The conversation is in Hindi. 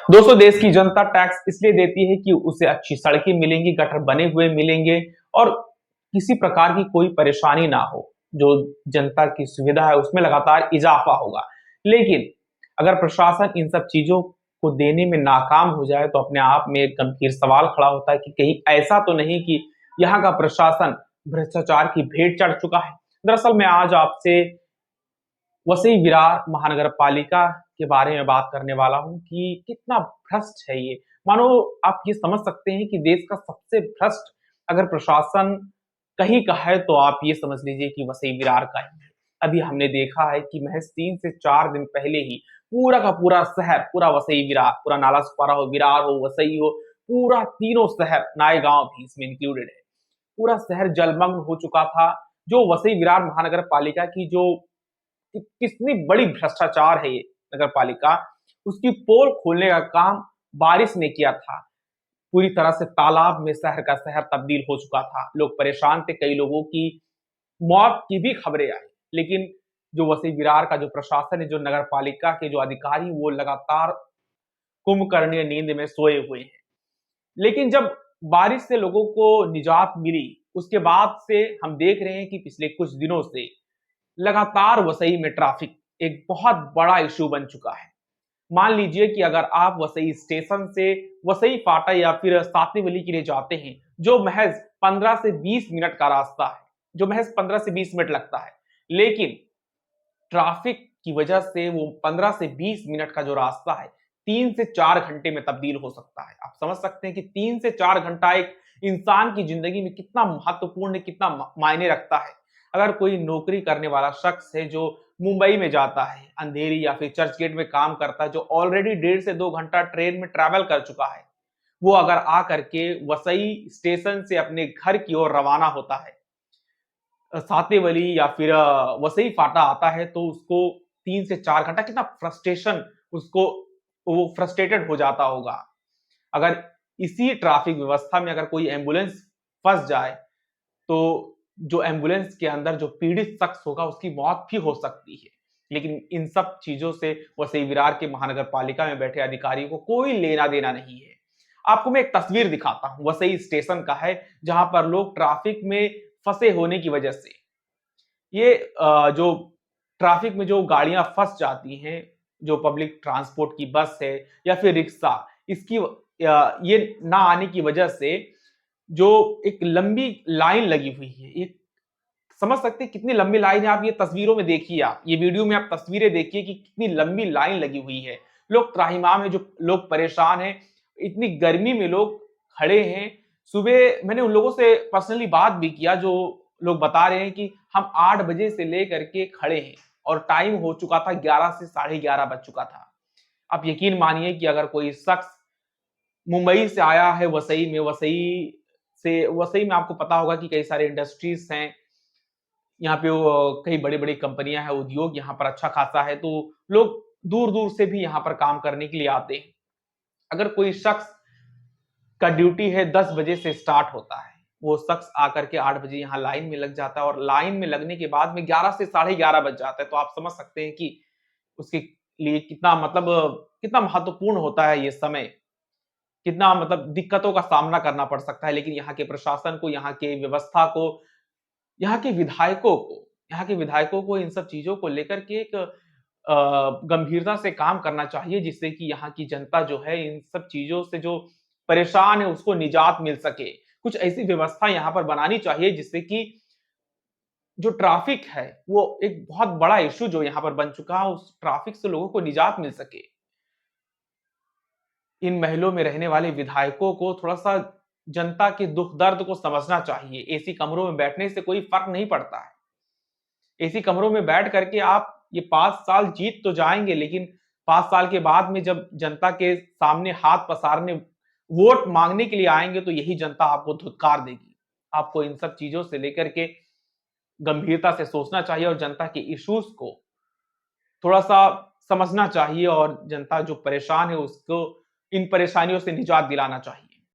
दोस्तों, देश की जनता टैक्स इसलिए देती है कि उसे अच्छी सड़कें मिलेंगी, गटर बने हुए मिलेंगे और किसी प्रकार की कोई परेशानी ना हो। जो जनता की सुविधा है उसमें लगातार इजाफा होगा। लेकिन अगर प्रशासन इन सब चीजों को देने में नाकाम हो जाए तो अपने आप में एक गंभीर सवाल खड़ा होता है कि कहीं ऐसा तो नहीं कि यहाँ का प्रशासन भ्रष्टाचार की भेंट चढ़ चुका है। दरअसल मैं आज आपसे वसई विरार महानगर पालिका के बारे में बात करने वाला हूं कि कितना भ्रष्ट है ये। मानो आप ये समझ सकते हैं कि देश का सबसे भ्रष्ट अगर प्रशासन कहीं का है तो आप ये समझ लीजिए कि वसई विरार का ही है। अभी हमने देखा है कि महज 3 से 4 दिन पहले ही पूरा का पूरा शहर, पूरा वसई विरार, पूरा नाला सुपारा हो, विरार हो, वसई हो, पूरा तीनों शहर, नाय गांव भी इसमें इंक्लूडेड है, पूरा शहर जलमग्न हो चुका था। जो वसई विरार महानगर पालिका की जो कितनी बड़ी भ्रष्टाचार है ये नगर पालिका, उसकी पोल खोलने का काम बारिश ने किया था। पूरी तरह से तालाब में शहर का शहर तब्दील हो चुका था। लोग परेशान थे, कई लोगों की मौत की भी खबरें आई। लेकिन जो वसई विरार का जो प्रशासन है, जो नगर पालिका के जो अधिकारी, वो लगातार कुंभकर्णीय नींद में सोए हुए हैं। लेकिन जब बारिश से लोगों को निजात मिली, उसके बाद से हम देख रहे हैं कि पिछले कुछ दिनों से लगातार वसई में ट्रैफिक एक बहुत बड़ा इश्यू बन चुका है। मान लीजिए कि अगर आप वसई स्टेशन से वसई फाटा या फिर सातवीं वली के लिए जाते हैं, जो महज 15 से 20 मिनट का रास्ता है, जो महज 15 से 20 मिनट लगता है, लेकिन ट्रैफिक की वजह से वो 15 से 20 मिनट का जो रास्ता है 3 से 4 घंटे में तब्दील हो सकता है। आप समझ सकते हैं कि 3 से 4 घंटा एक इंसान की जिंदगी में कितना महत्वपूर्ण, कितना मायने रखता है। अगर कोई नौकरी करने वाला शख्स है जो मुंबई में जाता है, अंधेरी या फिर चर्च गेट में काम करता है, जो ऑलरेडी 1.5 से 2 घंटा ट्रेन में ट्रैवल कर चुका है, वो अगर आ करके वसई स्टेशन से अपने घर की ओर रवाना होता है, सातेवली या फिर वसई फाटा आता है, तो उसको 3 से 4 घंटा कितना फ्रस्ट्रेशन, उसको वो फ्रस्ट्रेटेड हो जाता होगा। अगर इसी ट्रैफिक व्यवस्था में अगर कोई एम्बुलेंस फंस जाए तो जो एम्बुलेंस के अंदर जो पीड़ित शख्स होगा उसकी मौत भी हो सकती है। लेकिन इन सब चीजों से वसई विरार के महानगर पालिका में बैठे अधिकारियों को कोई लेना देना नहीं है। आपको मैं एक तस्वीर दिखाता हूं, वसई स्टेशन का है, जहां पर लोग ट्रैफिक में फंसे होने की वजह से ये जो ट्रैफिक में जो गाड़ियां फंस जाती हैं, जो पब्लिक ट्रांसपोर्ट की बस है या फिर रिक्शा, इसकी ये ना आने की वजह से जो एक लंबी लाइन लगी हुई है, एक समझ सकते हैं कितनी लंबी लाइन है। आप ये तस्वीरों में देखिए, आप ये वीडियो में आप तस्वीरें देखिए कि कितनी लंबी लाइन लगी हुई है। लोग त्राहिमाम है, जो लोग परेशान हैं, इतनी गर्मी में लोग खड़े हैं। सुबह मैंने उन लोगों से पर्सनली बात भी किया, जो लोग बता रहे हैं कि हम 8 बजे से लेकर के खड़े हैं और टाइम हो चुका था 11 से साढ़े 11 बज चुका था। आप यकीन मानिए कि अगर कोई शख्स मुंबई से आया है वसई में, वसई में आपको पता होगा कि कई सारे इंडस्ट्रीज हैं, यहाँ पे वो कई बड़ी-बड़ी कंपनियां हैं, उद्योग यहाँ पर अच्छा खासा है, तो लोग दूर-दूर से भी यहाँ पर काम करने के लिए आते हैं। अगर कोई शख्स का ड्यूटी है 10 बजे से स्टार्ट होता है, वो शख्स आकर के 8 बजे यहाँ लाइन में लग जाता है और लाइन में लगने के बाद में 11 से साढ़े 11 बज जाता है। तो आप समझ सकते हैं कि उसके लिए कितना मतलब कितना महत्वपूर्ण होता है ये समय, कितना मतलब दिक्कतों का सामना करना पड़ सकता है। लेकिन यहाँ के प्रशासन को, यहाँ के व्यवस्था को, यहाँ के विधायकों को, इन सब चीज़ों को लेकर के एक गंभीरता से काम करना चाहिए, जिससे कि यहाँ की जनता जो है इन सब चीज़ों से जो परेशान है उसको निजात मिल सके। कुछ ऐसी व्यवस्था यहाँ पर बनानी चाहिए जिससे कि जो ट्रैफिक है वो एक बहुत बड़ा इश्यू जो यहाँ पर बन चुका है, उस ट्रैफिक से लोगों को निजात मिल सके। इन महलों में रहने वाले विधायकों को थोड़ा-सा जनता के दुःख दर्द को समझना चाहिए। एसी कमरों में बैठने से कोई फ़र्क नहीं पड़ता है। एसी कमरों में बैठ करके आप ये 5 साल जीत तो जाएँगे, लेकिन 5 साल के बाद में जब जनता के सामने हाथ पसारने, वोट माँगने के लिए आएँगे, तो यही जनता आपको धुतकार देगी। आपको इन सब चीज़ों से लेकर के गंभीरता से सोचना चाहिए और जनता के इश्यूज़ को थोड़ा-सा समझना चाहिए और जनता जो परेशान है उसको इन परेशानियों से निजात दिलाना चाहिए।